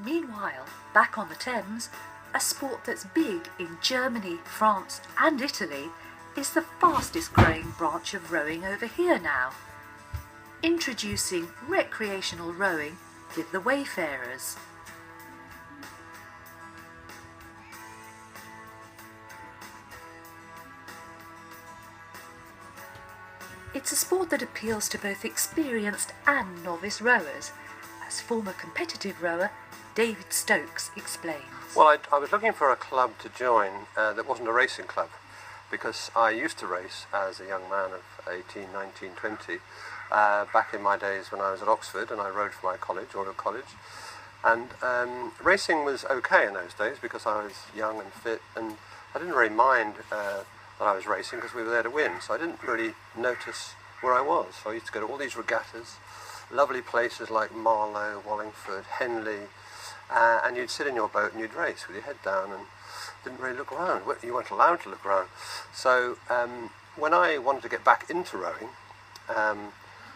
Meanwhile, back on the Thames, a sport that's big in Germany, France and Italy is the fastest growing branch of rowing over here now. Introducing recreational rowing with the Weyfarers. It's a sport that appeals to both experienced and novice rowers, as former competitive rower David Stokes explains. Well, I was looking for a club to join that wasn't a racing club, because I used to race as a young man of 18, 19, 20, back in my days when I was at Oxford and I rowed for my college, Royal College. And racing was okay in those days because I was young and fit, and I didn't really mind that I was racing because we were there to win, so I didn't really notice where I was. So I used to go to all these regattas, lovely places like Marlow, Wallingford, Henley, and you'd sit in your boat and you'd race with your head down and didn't really look around. You weren't allowed to look around. So when I wanted to get back into rowing,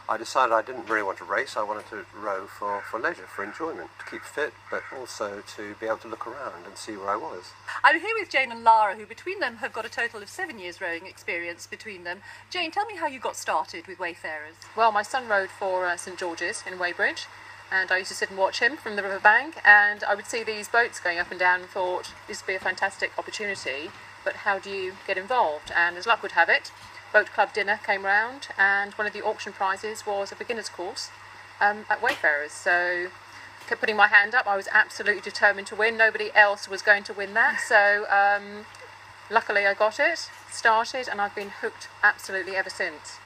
I decided I didn't really want to race. I wanted to row for leisure, for enjoyment, to keep fit, but also to be able to look around and see where I was. I'm here with Jane and Lara, who between them have got a total of 7 years rowing experience between them. Jane, tell me how you got started with Wayfarers. Well, my son rowed for St George's in Weybridge, and I used to sit and watch him from the riverbank, and I would see these boats going up and down and thought this would be a fantastic opportunity, but how do you get involved? And as luck would have it, Boat Club dinner came round, and one of the auction prizes was a beginner's course at Weyfarers. So I kept putting my hand up. I was absolutely determined to win. Nobody else was going to win that. So luckily I got it, started, and I've been hooked absolutely ever since.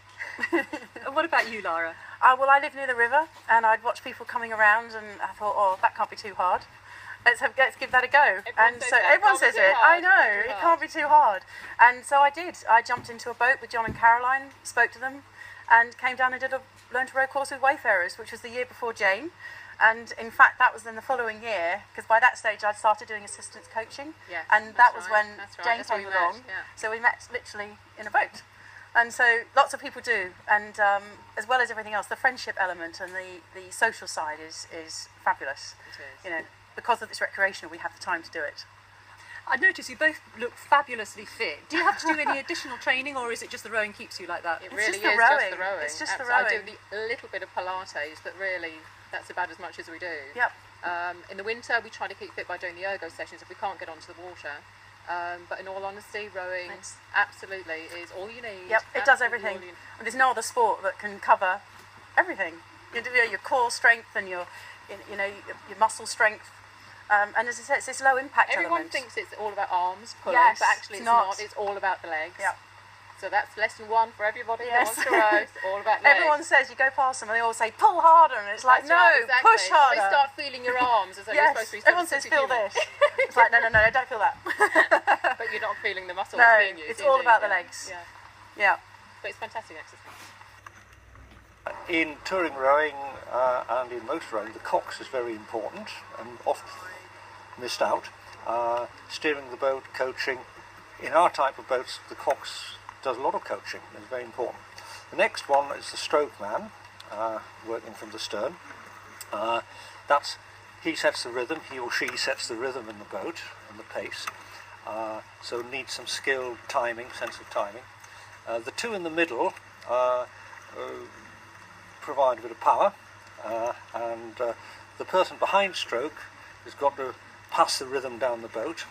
And what about you, Lara? Well, I live near the river, and I'd watch people coming around, and I thought, oh, that can't be too hard. Let's give that a go. Everyone says it. I know, it can't be too hard. And so I did. I jumped into a boat with John and Caroline, spoke to them, and came down and did a learn to row course with Wayfarers, which was the year before Jane. And in fact, that was then the following year, because by that stage I'd started doing assistance coaching. Yes, and that was when Jane came along. Yeah. So we met literally in a boat. And so lots of people do, and as well as everything else, the friendship element and the social side is fabulous. It is. You know, because of this recreational, we have the time to do it. I notice you both look fabulously fit. Do you have to do any additional training, or is it just the rowing keeps you like that? It really just is the rowing. just the rowing. It's just the Absolutely. rowing. I do a little bit of Pilates, but really that's about as much as we do. Yep. In the winter, we try to keep fit by doing the ergo sessions if we can't get onto the water. But in all honesty, rowing absolutely is all you need. Yep, it does everything. And there's no other sport that can cover everything. You do your core strength and your muscle strength. And as I said, it's this low impact Everyone element. thinks it's all about arms pulling, Yes, but actually it's not. It's all about the legs. Yep. So that's lesson one for everybody Yes. who wants to row. It's all about legs. Everyone says, you go past them and they all say, pull harder, and it's like, That's no, right, exactly. push harder. They start feeling your arms as though you're supposed to be Everyone says, feel this. It's like, no, don't feel that. But you're not feeling the muscle No, that's being used. it's all about the Yeah. legs. Yeah. Yeah. But it's fantastic exercise. In touring rowing and in motor rowing, the cox is very important and often missed out. Steering the boat, coaching. In our type of boats, the cox does a lot of coaching. It's very important. The next one is the stroke man, working from the stern. He sets the rhythm, he or she sets the rhythm in the boat and the pace. So needs some skill, timing, sense of timing. The two in the middle provide a bit of power, and the person behind stroke has got to pass the rhythm down the boat.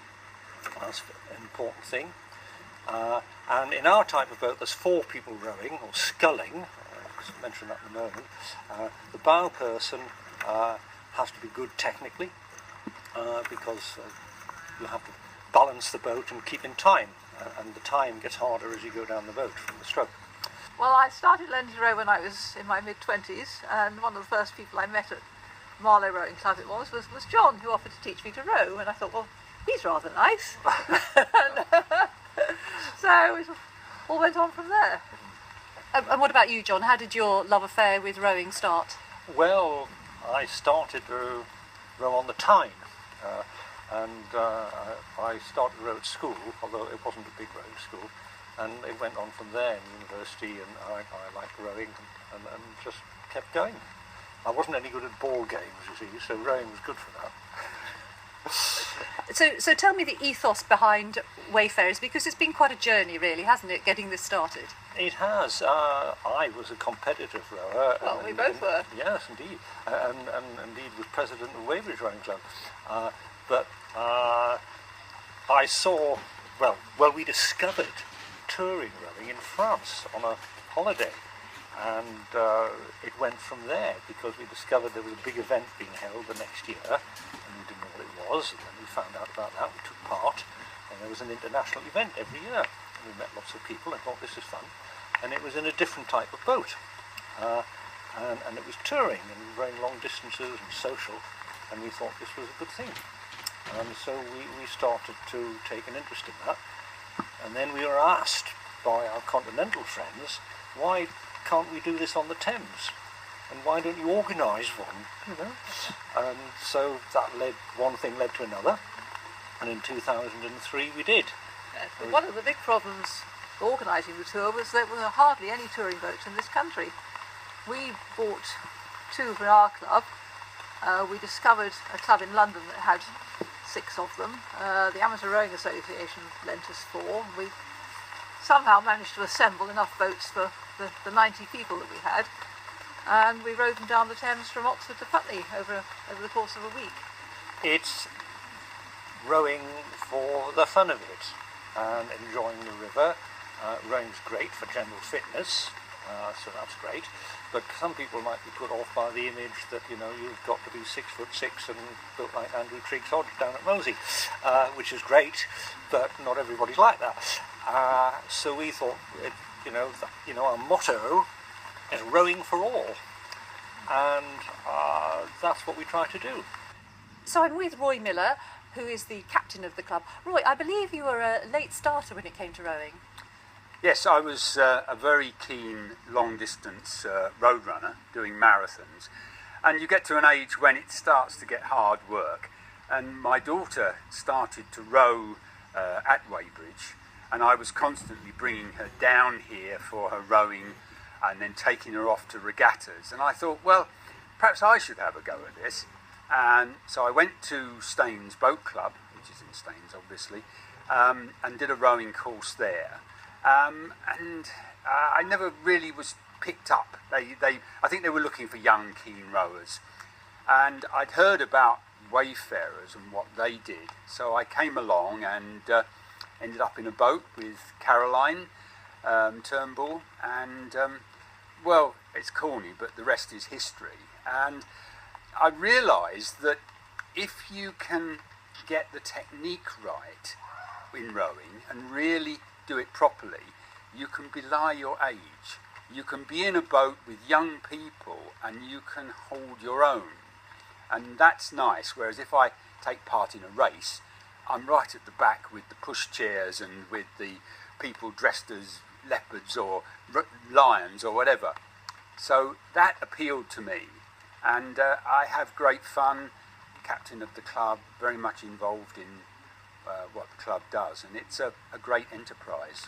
That's an important thing. And in our type of boat, there's 4 people rowing, or sculling, I mentioned that in a moment. The bow person has to be good technically, because you have to balance the boat and keep in time, and the time gets harder as you go down the boat from the stroke. Well, I started learning to row when I was in my mid-20s, and one of the first people I met at Marlow Rowing Club was John, who offered to teach me to row, and I thought, well, he's rather nice. So it all went on from there. And what about you, John? How did your love affair with rowing start? Well, I started to row on the Tyne, and I started to row at school, although it wasn't a big rowing school, and it went on from there in university, and I liked rowing and just kept going. I wasn't any good at ball games, you see, so rowing was good for that. So tell me the ethos behind Weyfarers, because it's been quite a journey, really, hasn't it, getting this started? It has. I was a competitive rower. Well, we both were. Yes, indeed. And indeed was president of Weyfarers Rowing Club. But I saw, well, we discovered touring rowing in France on a holiday. And it went from there, because we discovered there was a big event being held the next year, and we didn't know what it was. And when we found out about that, we took part, and there was an international event every year. And we met lots of people and thought, this is fun. And it was in a different type of boat. And it was touring and rowing long distances and social, and we thought this was a good thing. And so we started to take an interest in that. And then we were asked by our continental friends, why can't we do this on the Thames? And why don't you organise one? You know? And so that one thing led to another. And in 2003 we did. Yes, but one of the big problems organising the tour was there were hardly any touring boats in this country. We bought 2 for our club. We discovered a club in London that had 6 of them. The Amateur Rowing Association lent us 4. We somehow managed to assemble enough boats for the 90 people that we had, and we rowed them down the Thames from Oxford to Putney over the course of a week. It's rowing for the fun of it and enjoying the river. Rowing's great for general fitness, so that's great. But some people might be put off by the image that, you know, you've got to be 6'6" and built like Andrew Triggs Hodge down at Mosey, which is great, but not everybody's like that. So we thought, our motto is rowing for all, and that's what we try to do. So I'm with Roy Miller, who is the captain of the club. Roy, I believe you were a late starter when it came to rowing. Yes, I was a very keen long-distance road runner doing marathons, and you get to an age when it starts to get hard work, and my daughter started to row at Weybridge, and I was constantly bringing her down here for her rowing and then taking her off to regattas, and I thought, well, perhaps I should have a go at this. And so I went to Staines Boat Club, which is in Staines obviously, and did a rowing course there. And I never really was picked up. I think they were looking for young, keen rowers. And I'd heard about Weyfarers and what they did. So I came along and ended up in a boat with Caroline Turnbull. And, well, it's corny, but the rest is history. And I realised that if you can get the technique right in rowing and really do it properly, you can belie your age. You can be in a boat with young people and you can hold your own. And that's nice, whereas if I take part in a race, I'm right at the back with the pushchairs and with the people dressed as leopards or lions or whatever. So that appealed to me. And I have great fun, captain of the club, very much involved in what the club does, and it's a great enterprise.